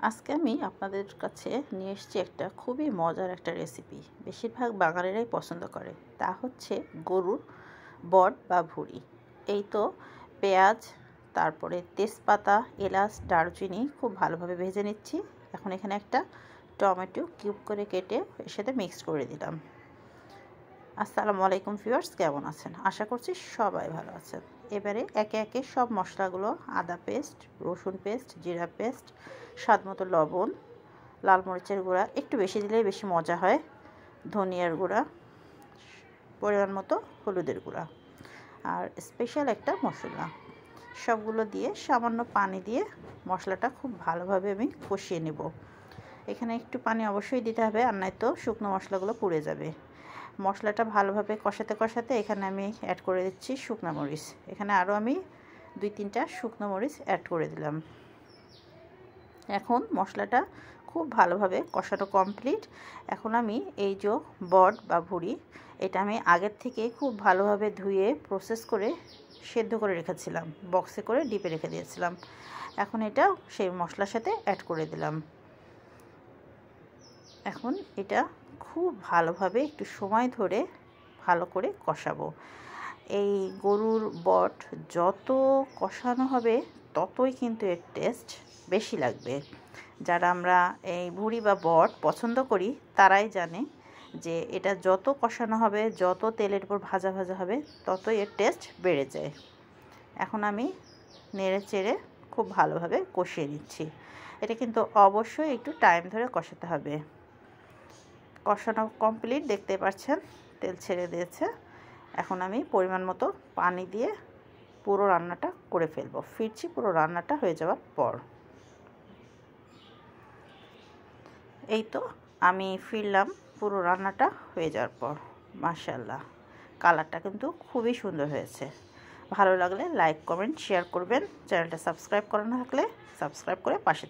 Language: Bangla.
আজকে আমি আপনাদের কাছে নিয়ে এসেছি একটা খুবই মজার একটা রেসিপি। বেশিরভাগ বাঙালিরাই পছন্দ করে, তা হচ্ছে গরুর বট বা ভুঁড়ি। এই তো পেঁয়াজ, তারপরে তেজপাতা, এলাচ, দারুচিনি খুব ভালোভাবে ভেজে নিচ্ছি। এখন এখানে একটা টমেটো কিউব করে কেটে এর সাথে মিক্স করে দিলাম। আসসালামু আলাইকুম ভিউয়ার্স, কেমন আছেন? আশা করছি সবাই ভালো আছেন। এবারে একে একে সব মশলাগুলো, আদা পেস্ট, রসুন পেস্ট, জিরা পেস্ট, স্বাদ মতো লবণ, লাল মরিচের গুঁড়া একটু বেশি দিলেই বেশি মজা হয়, ধনিয়ার গুঁড়া, পরিমাণ মতো হলুদের গুঁড়া, আর স্পেশাল একটা মশলা, সবগুলো দিয়ে সামান্য পানি দিয়ে মশলাটা খুব ভালোভাবে আমি কষিয়ে নেব। এখানে একটু পানি অবশ্যই দিতে হবে, আর নয়তো শুকনো মশলাগুলো পুড়ে যাবে। মশলাটা ভালোভাবে কষাতে কষাতে এখানে আমি অ্যাড করে দিচ্ছি শুকনো মরিচ। এখানে আরও আমি 2-3টা শুকনো মরিচ অ্যাড করে দিলাম। এখন মশলাটা খুব ভালোভাবে কষানো কমপ্লিট। এখন আমি এই যে বট বা ভুঁড়ি, এটা আমি আগের থেকে খুব ভালোভাবে ধুয়ে প্রসেস করে সেদ্ধ করে রেখেছিলাম, বক্সে করে ডিপে রেখে দিয়েছিলাম। এখন এটা সেই মশলার সাথে অ্যাড করে দিলাম। এখন এটা খুব ভালোভাবে একটু সময় ধরে ভালো করে কষাবো। এই গরুর বট যত কষানো হবে ততই কিন্তু এর টেস্ট বেশি লাগবে। যারা আমরা এই ভুঁড়ি বা বট পছন্দ করি তারাই জানে যে এটা যত কষানো হবে, যত তেলের উপর ভাজা ভাজা হবে, ততই এর টেস্ট বেড়ে যায়। এখন আমি নেড়ে চেড়ে খুব ভালোভাবে কষিয়ে নিচ্ছি। এটা কিন্তু অবশ্যই একটু টাইম ধরে কষাতে হবে। কষানো কমপ্লিট, দেখতে পাচ্ছেন তেল ছেড়ে দিয়েছে। এখন আমি পরিমাণ মতো পানি দিয়ে পুরো রান্নাটা করে ফেলবো। ফিরছি পুরো রান্নাটা হয়ে যাওয়ার পর। এই তো আমি ফিরলাম পুরো রান্নাটা হয়ে যাওয়ার পর। মাশাআল্লাহ, কালারটা কিন্তু খুবই সুন্দর হয়েছে। ভালো লাগলে লাইক, কমেন্ট, শেয়ার করবেন। চ্যানেলটা সাবস্ক্রাইব করা না থাকলে সাবস্ক্রাইব করে পাশে